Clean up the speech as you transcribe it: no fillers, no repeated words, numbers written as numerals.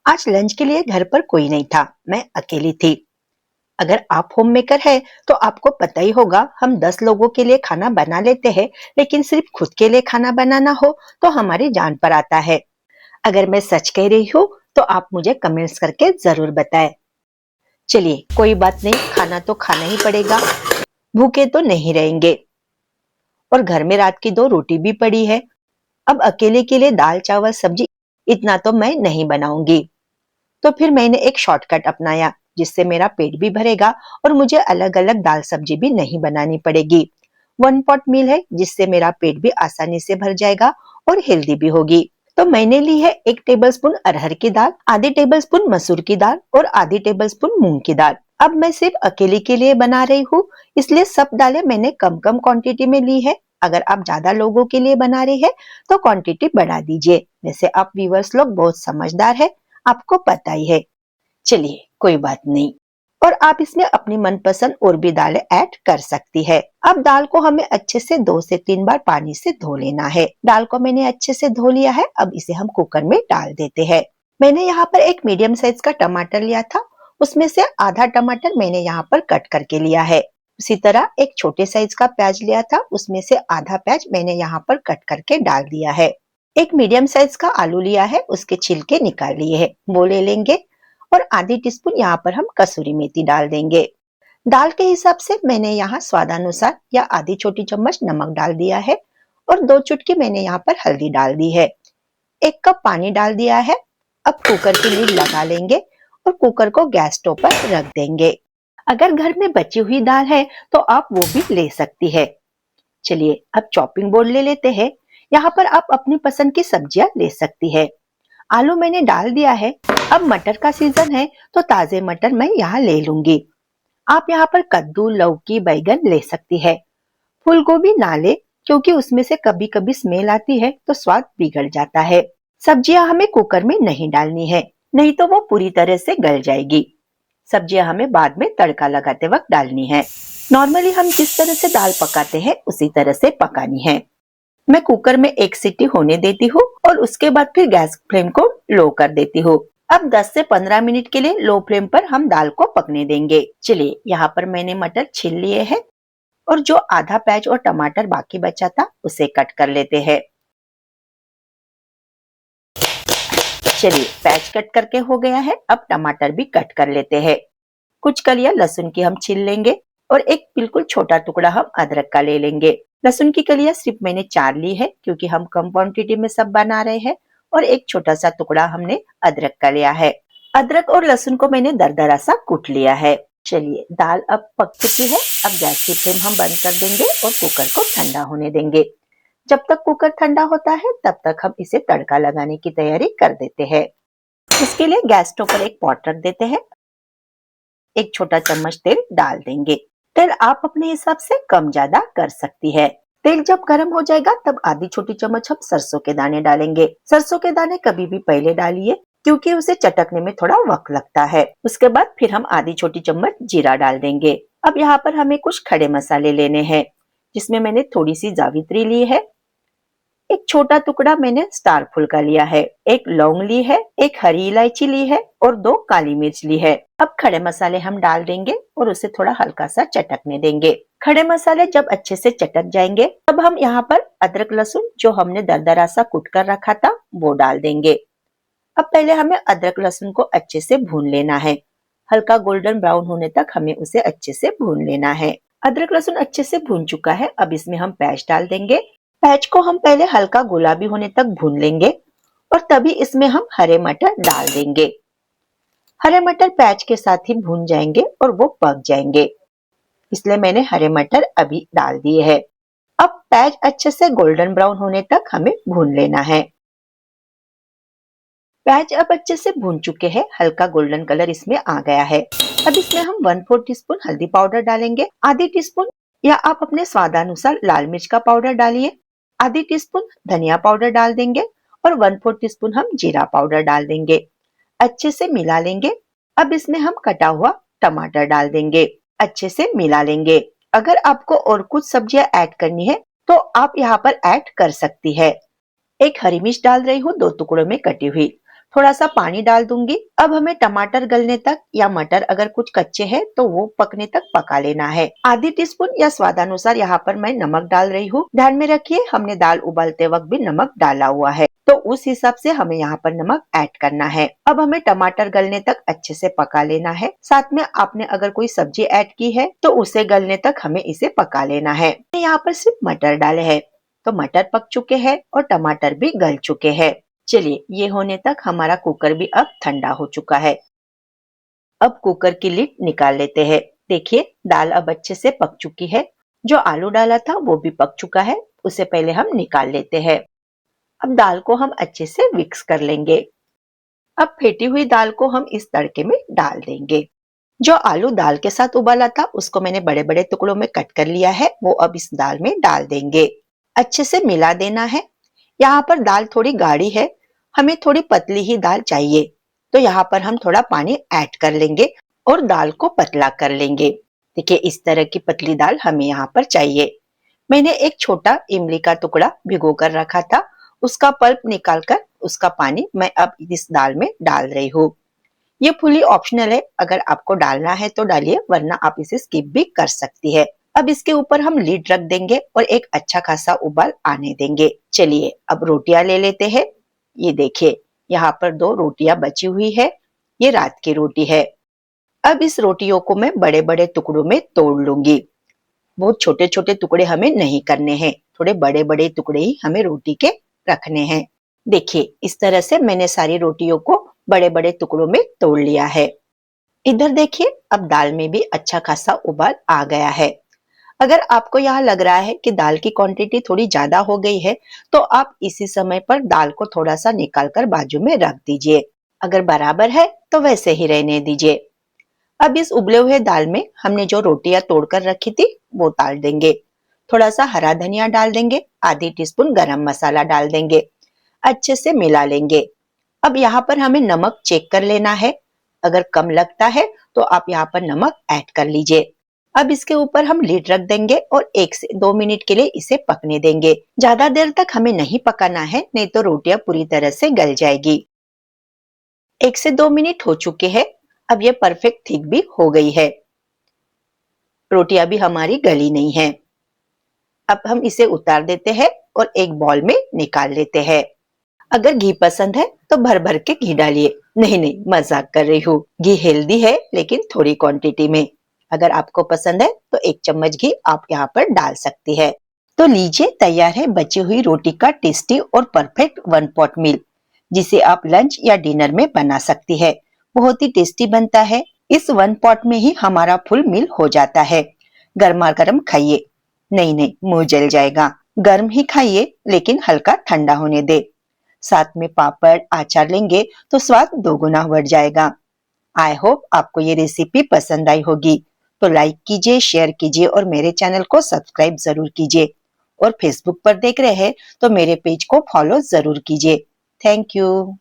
आज लंच के लिए घर पर कोई नहीं था, मैं अकेली थी। अगर आप होम मेकर है तो आपको पता ही होगा, हम 10 लोगों के लिए खाना बना लेते हैं, लेकिन सिर्फ खुद के लिए खाना बनाना हो तो हमारी जान पर आता है। अगर मैं सच कह रही हूँ तो आप मुझे कमेंट्स करके जरूर बताएं। चलिए कोई बात नहीं, खाना तो खाना ही पड़ेगा, भूखे तो नहीं रहेंगे। और घर में रात की 2 रोटी भी पड़ी है। अब अकेले के लिए दाल चावल सब्जी इतना तो मैं नहीं बनाऊंगी। तो फिर मैंने एक शॉर्टकट अपनाया, जिससे मेरा पेट भी भरेगा और मुझे अलग अलग दाल सब्जी भी नहीं बनानी पड़ेगी। वन पॉट मील है, जिससे मेरा पेट भी आसानी से भर जाएगा और हेल्दी भी होगी। तो मैंने ली है 1 टेबलस्पून अरहर की दाल, आधी टेबलस्पून मसूर की दाल और आधी टेबलस्पून मूंग की दाल। अब मैं सिर्फ अकेले के लिए बना रही हूँ, इसलिए सब दालें मैंने कम कम क्वांटिटी में ली है। अगर आप ज्यादा लोगों के लिए बना रहे हैं तो क्वांटिटी बढ़ा दीजिए। वैसे आप व्यूअर्स लोग बहुत समझदार है, आपको पता ही है। चलिए कोई बात नहीं। और आप इसमें अपनी मनपसंद और भी दालें ऐड कर सकती है। अब दाल को हमें अच्छे से 2 से 3 बार पानी से धो लेना है। दाल को मैंने अच्छे से धो लिया है, अब इसे हम कुकर में डाल देते हैं। मैंने यहाँ पर एक मीडियम साइज का टमाटर लिया था, उसमें से आधा टमाटर मैंने यहाँ पर कट करके लिया है। उसी तरह एक छोटे साइज का प्याज लिया था, उसमें से आधा प्याज मैंने यहाँ पर कट करके डाल दिया है। एक मीडियम साइज का आलू लिया है, उसके छिलके निकाल लिए है, वो ले लेंगे। और आधी टीस्पून यहाँ पर हम कसूरी मेथी डाल देंगे। दाल के हिसाब से मैंने यहाँ स्वादानुसार या आधी छोटी चम्मच नमक डाल दिया है और 2 चुटकी मैंने यहाँ पर हल्दी डाल दी है। 1 कप पानी डाल दिया है। अब कुकर की लीड लगा लेंगे और कुकर को गैस स्टोव पर रख देंगे। अगर घर में बची हुई दाल है तो आप वो भी ले सकती है। चलिए अब चॉपिंग बोर्ड ले लेते हैं। यहाँ पर आप अपनी पसंद की सब्जियां ले सकती है। आलू मैंने डाल दिया है। अब मटर का सीजन है तो ताजे मटर मैं यहाँ ले लूंगी। आप यहाँ पर कद्दू, लौकी, बैगन ले सकती है। फूल गोभी ना ले, क्योंकि उसमें से कभी कभी स्मेल आती है तो स्वाद बिगड़ जाता है। सब्जियां हमें कुकर में नहीं डालनी है, नहीं तो वो पूरी तरह से गल जाएगी। सब्जियां हमें बाद में तड़का लगाते वक्त डालनी है। नॉर्मली हम जिस तरह से दाल पकाते हैं उसी तरह से पकानी है। मैं कुकर में 1 सीटी होने देती हूँ और उसके बाद फिर गैस फ्लेम को लो कर देती हूँ। अब 10 से 15 मिनट के लिए लो फ्लेम पर हम दाल को पकने देंगे। चलिए यहाँ पर मैंने मटर छील लिए हैं और जो आधा प्याज और टमाटर बाकी बचा था उसे कट कर लेते हैं। चलिए प्याज कट करके हो गया है, अब टमाटर भी कट कर लेते हैं। कुछ कलियां लहसुन की हम छील लेंगे और एक बिल्कुल छोटा टुकड़ा हम अदरक का ले लेंगे। लहसुन की कलियां सिर्फ मैंने 4 ली है, क्योंकि हम कम क्वांटिटी में सब बना रहे हैं। और एक छोटा सा टुकड़ा हमने अदरक का लिया है। अदरक और लहसुन को मैंने दरदरा सा कूट लिया है। चलिए दाल अब पक चुकी है। अब गैस की फ्लेम हम बंद कर देंगे और कुकर को ठंडा होने देंगे। जब तक कुकर ठंडा होता है तब तक हम इसे तड़का लगाने की तैयारी कर देते हैं। इसके लिए गैस स्टोव पर एक पॉट रख देते हैं। एक छोटा चम्मच तेल डाल देंगे। तेल आप अपने हिसाब से कम ज्यादा कर सकती है। तेल जब गर्म हो जाएगा तब आधी छोटी चम्मच हम सरसों के दाने डालेंगे। सरसों के दाने कभी भी पहले डालिए, क्योंकि उसे चटकने में थोड़ा वक्त लगता है। उसके बाद फिर हम आधी छोटी चम्मच जीरा डाल देंगे। अब यहाँ पर हमें कुछ खड़े मसाले लेने हैं, जिसमें मैंने थोड़ी सी जावित्री ली है, एक छोटा टुकड़ा मैंने स्टार फूल का लिया है, एक लौंग ली है, एक हरी इलायची ली है और 2 काली मिर्च ली है। अब खड़े मसाले हम डाल देंगे और उसे थोड़ा हल्का सा चटकने देंगे। खड़े मसाले जब अच्छे से चटक जाएंगे तब हम यहाँ पर अदरक लहसुन जो हमने दरदरा सा कूट कर रखा था वो डाल देंगे। अब पहले हमें अदरक लहसुन को अच्छे से भून लेना है। हल्का गोल्डन ब्राउन होने तक हमें उसे अच्छे से भून लेना है। अदरक लहसुन अच्छे से भून चुका है। अब इसमें हम प्याज डाल देंगे। प्याज को हम पहले हल्का गुलाबी होने तक भून लेंगे और तभी इसमें हम हरे मटर डाल देंगे। हरे मटर प्याज के साथ ही भून जाएंगे और वो पक जाएंगे, इसलिए मैंने हरे मटर अभी डाल दिए हैं। अब प्याज अच्छे से गोल्डन ब्राउन होने तक हमें भून लेना है। प्याज अब अच्छे से भून चुके हैं, हल्का गोल्डन कलर इसमें आ गया है। अब इसमें हम 1/4 टीस्पून हल्दी पाउडर डालेंगे, आधी टीस्पून या आप अपने स्वादानुसार लाल मिर्च का पाउडर डालिए, आधी टीस्पून धनिया पाउडर डाल देंगे और 1/4 टीस्पून हम जीरा पाउडर डाल देंगे। अच्छे से मिला लेंगे। अब इसमें हम कटा हुआ टमाटर डाल देंगे, अच्छे से मिला लेंगे। अगर आपको और कुछ सब्जियां ऐड करनी है तो आप यहाँ पर ऐड कर सकती है। एक हरी मिर्च डाल रही हूँ 2 टुकड़ों में कटी हुई। थोड़ा सा पानी डाल दूंगी। अब हमें टमाटर गलने तक या मटर अगर कुछ कच्चे हैं तो वो पकने तक पका लेना है। आधी टीस्पून या स्वादानुसार यहाँ पर मैं नमक डाल रही हूँ। ध्यान में रखिए हमने दाल उबालते वक्त भी नमक डाला हुआ है, तो उस हिसाब से हमें यहाँ पर नमक ऐड करना है। अब हमें टमाटर गलने तक अच्छे से पका लेना है। साथ में आपने अगर कोई सब्जी ऐड की है तो उसे गलने तक हमें इसे पका लेना है। यहाँ पर सिर्फ मटर डाले हैं, तो मटर पक चुके हैं और टमाटर भी गल चुके हैं। चलिए ये होने तक हमारा कुकर भी अब ठंडा हो चुका है। अब कुकर की लिड निकाल लेते हैं। देखिए दाल अब अच्छे से पक चुकी है। जो आलू डाला था वो भी पक चुका है, उसे पहले हम निकाल लेते हैं। अब दाल को हम अच्छे से मिक्स कर लेंगे। अब फेंटी हुई दाल को हम इस तड़के में डाल देंगे। जो आलू दाल के साथ उबाला था उसको मैंने बड़े बड़े टुकड़ों में कट कर लिया है, वो अब इस दाल में डाल देंगे। अच्छे से मिला देना है। यहाँ पर दाल थोड़ी गाढ़ी है, हमें थोड़ी पतली ही दाल चाहिए, तो यहाँ पर हम थोड़ा पानी ऐड कर लेंगे और दाल को पतला कर लेंगे। देखिए इस तरह की पतली दाल हमें यहाँ पर चाहिए। मैंने एक छोटा इमली का टुकड़ा भिगो कर रखा था, उसका पल्प निकालकर उसका पानी मैं अब इस दाल में डाल रही हूँ। ये फुली ऑप्शनल है, अगर आपको डालना है तो डालिए, वरना आप इसे स्किप भी कर सकती है। अब इसके ऊपर हम लीड रख देंगे और एक अच्छा खासा उबाल आने देंगे। चलिए अब रोटियां ले लेते हैं। ये देखिए यहाँ पर 2 रोटियां बची हुई है, ये रात की रोटी है। अब इस रोटियों को मैं बड़े बड़े टुकड़ों में तोड़ लूंगी। बहुत छोटे छोटे टुकड़े हमें नहीं करने हैं, थोड़े बड़े बड़े टुकड़े ही हमें रोटी के रखने हैं। देखिए इस तरह से मैंने सारी रोटियों को बड़े बड़े टुकड़ों में तोड़ लिया है। इधर देखिए अब दाल में भी अच्छा खासा उबाल आ गया है। अगर आपको यहाँ लग रहा है कि दाल की क्वांटिटी थोड़ी ज्यादा हो गई है, तो आप इसी समय पर दाल को थोड़ा सा निकाल कर बाजू में रख दीजिए। अगर बराबर है तो वैसे ही रहने दीजिए। अब इस उबले हुए दाल में हमने जो रोटियां तोड़कर रखी थी वो डाल देंगे। थोड़ा सा हरा धनिया डाल देंगे, आधी टीस्पून गरम मसाला डाल देंगे, अच्छे से मिला लेंगे। अब यहाँ पर हमें नमक चेक कर लेना है। अगर कम लगता है तो आप यहाँ पर नमक ऐड कर लीजिए। अब इसके ऊपर हम लीड रख देंगे और 1 से 2 मिनट के लिए इसे पकने देंगे। ज्यादा देर तक हमें नहीं पकाना है, नहीं तो रोटियां पूरी तरह से गल जाएगी। 1 से 2 मिनट हो चुके हैं। अब ये परफेक्ट थिक भी हो गई है, रोटियां भी हमारी गली नहीं है। अब हम इसे उतार देते हैं और एक बॉल में निकाल लेते हैं। अगर घी पसंद है तो भर भर के घी डालिए। नहीं नहीं मजाक कर रही हूँ, घी हेल्दी है लेकिन थोड़ी क्वांटिटी में। अगर आपको पसंद है तो 1 चम्मच घी आप यहाँ पर डाल सकती है। तो लीजिए तैयार है बची हुई रोटी का टेस्टी और परफेक्ट वन पॉट मील, जिसे आप लंच या डिनर में बना सकती है। बहुत ही टेस्टी बनता है। इस वन पॉट में ही हमारा फुल मील हो जाता है। गर्मा गर्म खाइए, नहीं नहीं मुंह जल जाएगा। गर्म ही खाइए लेकिन हल्का ठंडा होने दे। साथ में पापड़ अचार लेंगे तो स्वाद दोगुना बढ़ जाएगा। आई होप आपको ये रेसिपी पसंद आई होगी। तो लाइक कीजिए, शेयर कीजिए और मेरे चैनल को सब्सक्राइब जरूर कीजिए। और फेसबुक पर देख रहे हैं तो मेरे पेज को फॉलो जरूर कीजिए। Thank you.